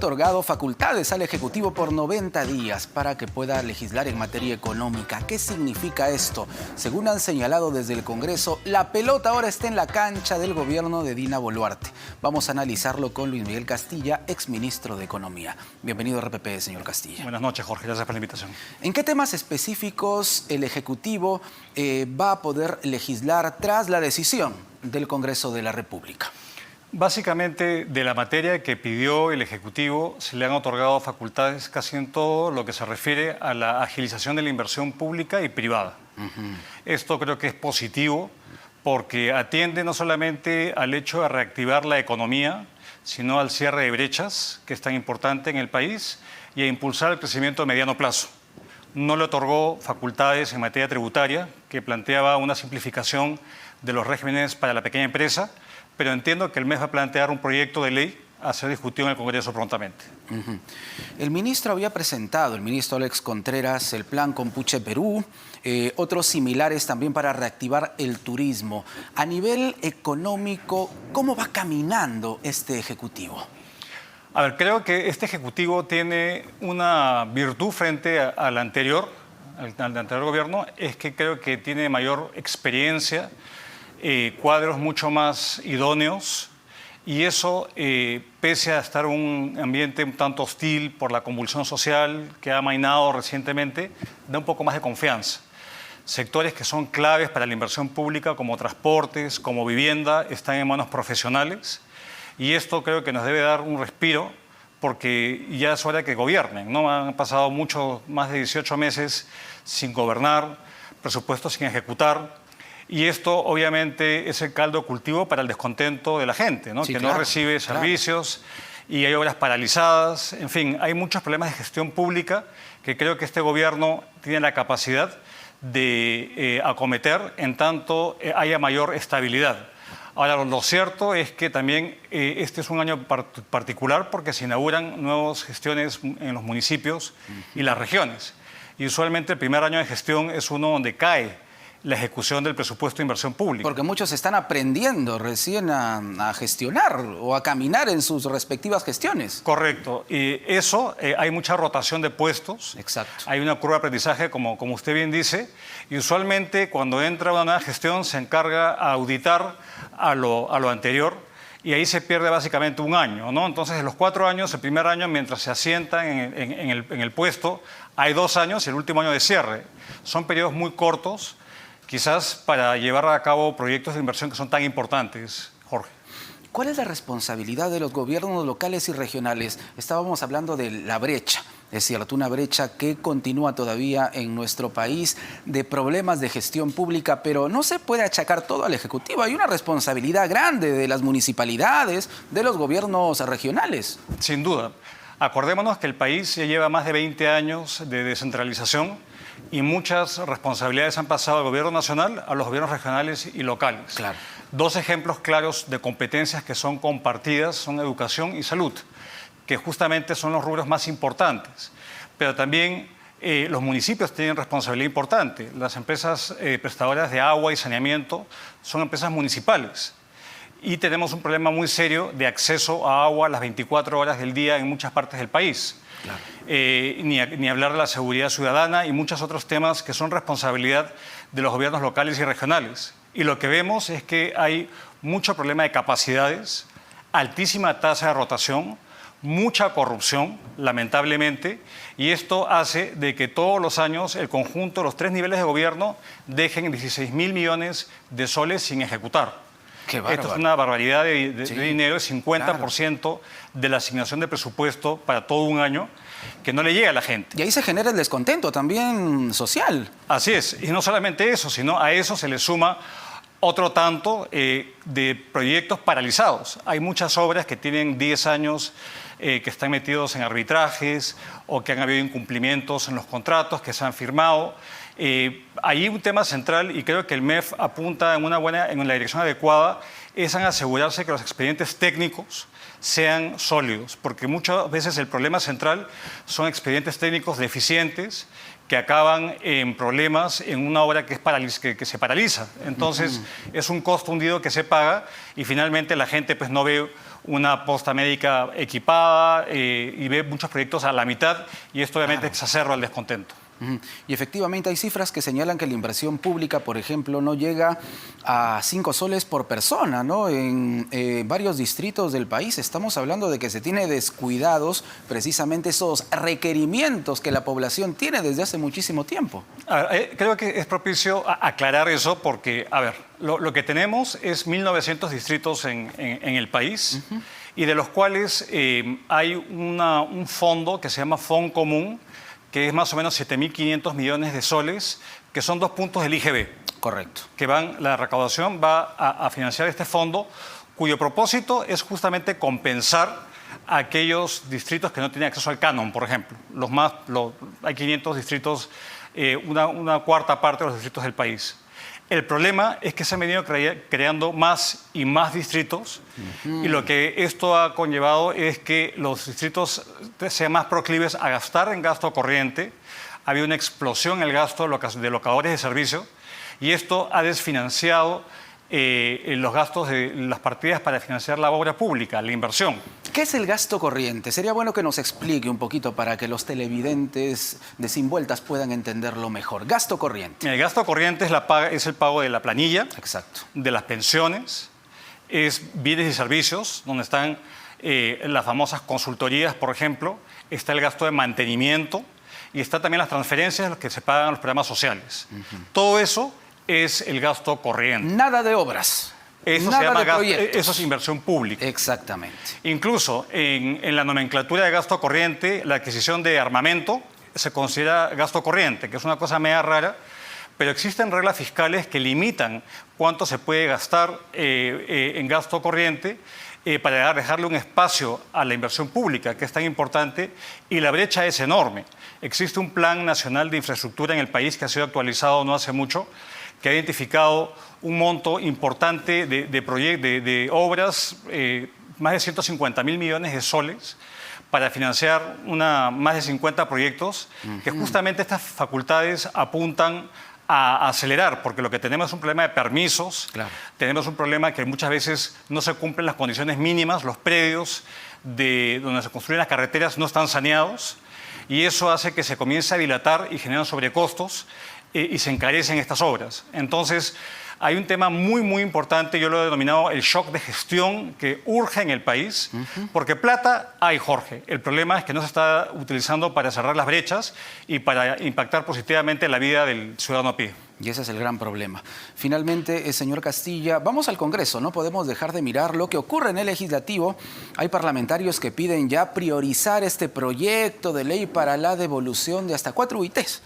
otorgado facultades al Ejecutivo por 90 días para que pueda legislar en materia económica. ¿Qué significa esto? Según han señalado desde el Congreso, la pelota ahora está en la cancha del gobierno de Dina Boluarte. Vamos a analizarlo con Luis Miguel Castilla, exministro de Economía. Bienvenido a RPP, señor Castilla. Buenas noches, Jorge. Gracias por la invitación. ¿En qué temas específicos el Ejecutivo va a poder legislar tras la decisión del Congreso de la República? Básicamente, de la materia que pidió el Ejecutivo, se le han otorgado facultades casi en todo lo que se refiere a la agilización de la inversión pública y privada. Esto creo que es positivo porque atiende no solamente al hecho de reactivar la economía, sino al cierre de brechas, que es tan importante en el país, y a impulsar el crecimiento a mediano plazo. No le otorgó facultades en materia tributaria, que planteaba una simplificación de los regímenes para la pequeña empresa, pero entiendo que el MEF va a plantear un proyecto de ley a ser discutido en el Congreso prontamente. El ministro había presentado, el ministro Alex Contreras, el plan Compuche Perú, otros similares también para reactivar el turismo. A nivel económico, ¿cómo va caminando este Ejecutivo? A ver, creo que este Ejecutivo tiene una virtud frente al anterior gobierno, es que creo que tiene mayor experiencia, cuadros mucho más idóneos, y eso, pese a estar un ambiente un tanto hostil por la convulsión social que ha amainado recientemente, da un poco más de confianza. Sectores que son claves para la inversión pública, como transportes, como vivienda, están en manos profesionales, y esto creo que nos debe dar un respiro, porque ya es hora que gobiernen, ¿no? Han pasado más de 18 meses sin gobernar, presupuestos sin ejecutar, y esto obviamente es el caldo de cultivo para el descontento de la gente, ¿no? Sí, que claro, no recibe servicios y hay obras paralizadas. En fin, hay muchos problemas de gestión pública que creo que este gobierno tiene la capacidad de acometer en tanto haya mayor estabilidad. Ahora, lo cierto es que también este es un año particular porque se inauguran nuevas gestiones en los municipios y las regiones. Y usualmente el primer año de gestión es uno donde cae la ejecución del presupuesto de inversión pública. Porque muchos están aprendiendo recién a gestionar o a caminar en sus respectivas gestiones. Correcto. Y eso, hay mucha rotación de puestos. Exacto. Hay una curva de aprendizaje, como usted bien dice, y usualmente cuando entra una nueva gestión se encarga a auditar a lo anterior, y ahí se pierde básicamente un año, ¿no? Entonces, en los 4 años, el primer año, mientras se asientan en el puesto, hay 2 años y el último año de cierre. Son periodos muy cortos, quizás para llevar a cabo proyectos de inversión que son tan importantes, Jorge. ¿Cuál es la responsabilidad de los gobiernos locales y regionales? Estábamos hablando de la brecha, es cierto, una brecha que continúa todavía en nuestro país de problemas de gestión pública, pero no se puede achacar todo al Ejecutivo. Hay una responsabilidad grande de las municipalidades, de los gobiernos regionales. Sin duda. Acordémonos que el país ya lleva más de 20 años de descentralización y muchas responsabilidades han pasado al gobierno nacional a los gobiernos regionales y locales. Claro. 2 ejemplos claros de competencias que son compartidas son educación y salud, que justamente son los rubros más importantes. Pero también los municipios tienen responsabilidad importante. Las empresas prestadoras de agua y saneamiento son empresas municipales. Y tenemos un problema muy serio de acceso a agua a las 24 horas del día en muchas partes del país. Claro. Ni hablar de la seguridad ciudadana y muchos otros temas que son responsabilidad de los gobiernos locales y regionales. Y lo que vemos es que hay mucho problema de capacidades, altísima tasa de rotación, mucha corrupción, lamentablemente, y esto hace de que todos los años el conjunto, los 3 niveles de gobierno, dejen 16.000 millones de soles sin ejecutar. Esto es una barbaridad de dinero, es 50% de la asignación de presupuesto para todo un año que no le llega a la gente. Y ahí se genera el descontento también social. Así es, y no solamente eso, sino a eso se le suma otro tanto de proyectos paralizados. Hay muchas obras que tienen 10 años que están metidos en arbitrajes o que han habido incumplimientos en los contratos que se han firmado. Hay un tema central y creo que el MEF apunta en la dirección adecuada, es en asegurarse que los expedientes técnicos sean sólidos, porque muchas veces el problema central son expedientes técnicos deficientes que acaban en problemas en una obra que se paraliza. Entonces, es un costo hundido que se paga y finalmente la gente pues no ve una posta médica equipada y ve muchos proyectos a la mitad y esto obviamente exacerba el descontento. Y efectivamente hay cifras que señalan que la inversión pública, por ejemplo, no llega a 5 soles por persona, ¿no? En varios distritos del país estamos hablando de que se tiene descuidados precisamente esos requerimientos que la población tiene desde hace muchísimo tiempo. Creo que es propicio aclarar eso porque, a ver, lo que tenemos es 1.900 distritos en el país y de los cuales hay un fondo que se llama Fondo Común, que es más o menos 7.500 millones de soles, que son 2 puntos del IGB. Correcto. La recaudación va a financiar este fondo, cuyo propósito es justamente compensar a aquellos distritos que no tienen acceso al canon, por ejemplo. Hay 500 distritos, una cuarta parte de los distritos del país. El problema es que se han venido creando más y más distritos y lo que esto ha conllevado es que los distritos sean más proclives a gastar en gasto corriente. Ha habido una explosión en el gasto de locadores de servicio y esto ha desfinanciado los gastos de las partidas para financiar la obra pública, la inversión. ¿Qué es el gasto corriente? Sería bueno que nos explique un poquito para que los televidentes de Sin Vueltas puedan entenderlo mejor. Gasto corriente. El gasto corriente es el pago de la planilla, exacto, de las pensiones, es bienes y servicios, donde están las famosas consultorías, por ejemplo, está el gasto de mantenimiento y está también las transferencias que se pagan a los programas sociales. Todo eso es el gasto corriente. Nada de obras. Eso nada se llama de proyectos. eso es inversión pública. Exactamente. Incluso en la nomenclatura de gasto corriente, la adquisición de armamento se considera gasto corriente, que es una cosa media rara, pero existen reglas fiscales que limitan cuánto se puede gastar en gasto corriente para dejarle un espacio a la inversión pública, que es tan importante, y la brecha es enorme. Existe un Plan Nacional de Infraestructura en el país que ha sido actualizado no hace mucho, que ha identificado un monto importante de obras, más de 150.000 millones de soles, para financiar más de 50 proyectos, que justamente estas facultades apuntan a acelerar, porque lo que tenemos es un problema de permisos, tenemos un problema que muchas veces no se cumplen las condiciones mínimas, los predios donde se construyen las carreteras no están saneados, y eso hace que se comience a dilatar y generan sobrecostos y se encarecen estas obras. Entonces, hay un tema muy, muy importante, yo lo he denominado el shock de gestión que urge en el país, porque plata hay, Jorge. El problema es que no se está utilizando para cerrar las brechas y para impactar positivamente la vida del ciudadano a pie. Y ese es el gran problema. Finalmente, señor Castilla, vamos al Congreso. No podemos dejar de mirar lo que ocurre en el Legislativo. Hay parlamentarios que piden ya priorizar este proyecto de ley para la devolución de hasta 4 UITs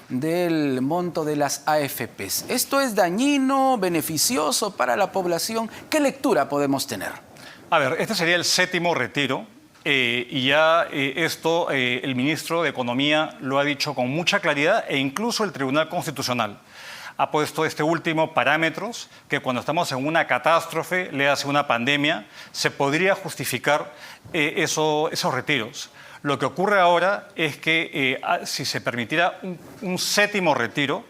del monto de las AFPs. ¿Esto es dañino, beneficioso para la población? ¿Qué lectura podemos tener? A ver, este sería el 7º retiro. Y ya el ministro de Economía lo ha dicho con mucha claridad e incluso el Tribunal Constitucional ha puesto este último parámetros que cuando estamos en una catástrofe, le hace una pandemia, se podría justificar esos retiros. Lo que ocurre ahora es que si se permitiera un 7º retiro,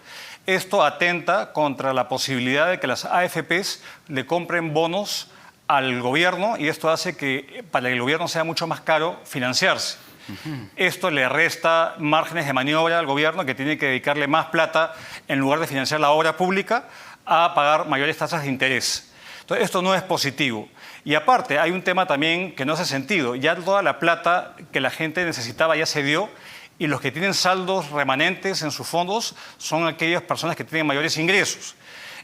esto atenta contra la posibilidad de que las AFPs le compren bonos al gobierno y esto hace que para el gobierno sea mucho más caro financiarse. Esto le resta márgenes de maniobra al gobierno que tiene que dedicarle más plata en lugar de financiar la obra pública a pagar mayores tasas de interés. Entonces, esto no es positivo. Y aparte, hay un tema también que no hace sentido. Ya toda la plata que la gente necesitaba ya se dio y los que tienen saldos remanentes en sus fondos son aquellas personas que tienen mayores ingresos.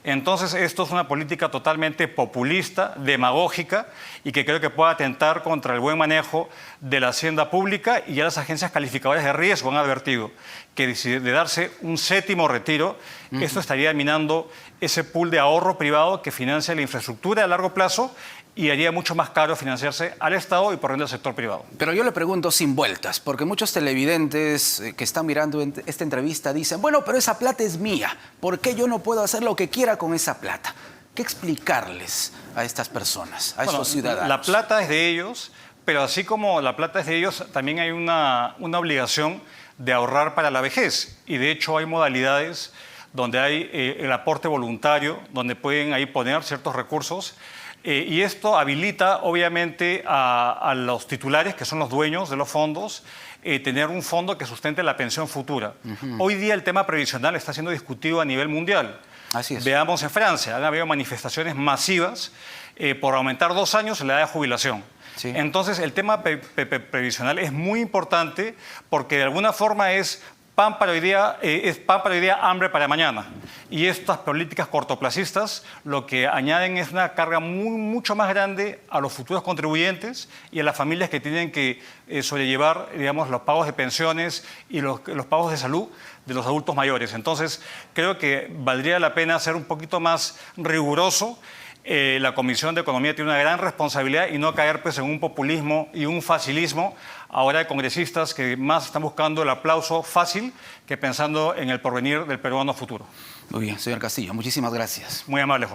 Entonces, esto es una política totalmente populista, demagógica y que creo que puede atentar contra el buen manejo de la hacienda pública y ya las agencias calificadoras de riesgo han advertido que de darse un 7º retiro, esto estaría minando ese pool de ahorro privado que financia la infraestructura a largo plazo y haría mucho más caro financiarse al Estado y por ende al sector privado. Pero yo le pregunto sin vueltas, porque muchos televidentes que están mirando esta entrevista dicen, bueno, pero esa plata es mía, ¿por qué yo no puedo hacer lo que quiera con esa plata? ¿Qué explicarles a estas personas, a estos ciudadanos? La plata es de ellos, pero así como la plata es de ellos, también hay una obligación de ahorrar para la vejez. Y de hecho hay modalidades donde hay el aporte voluntario, donde pueden ahí poner ciertos recursos. Y esto habilita, obviamente, a los titulares, que son los dueños de los fondos, tener un fondo que sustente la pensión futura. Hoy día el tema previsional está siendo discutido a nivel mundial. Así es. Veamos en Francia, han habido manifestaciones masivas por aumentar 2 años la edad de jubilación. Sí. Entonces, el tema previsional es muy importante porque de alguna forma es pan para hoy día, hambre para mañana. Y estas políticas cortoplacistas lo que añaden es una carga mucho más grande a los futuros contribuyentes y a las familias que tienen que sobrellevar, digamos, los pagos de pensiones y los pagos de salud de los adultos mayores. Entonces, creo que valdría la pena ser un poquito más riguroso. La Comisión de Economía tiene una gran responsabilidad y no caer pues, en un populismo y un facilismo ahora de congresistas que más están buscando el aplauso fácil que pensando en el porvenir del peruano futuro. Muy bien, señor Castillo, muchísimas gracias. Muy amable, Jorge.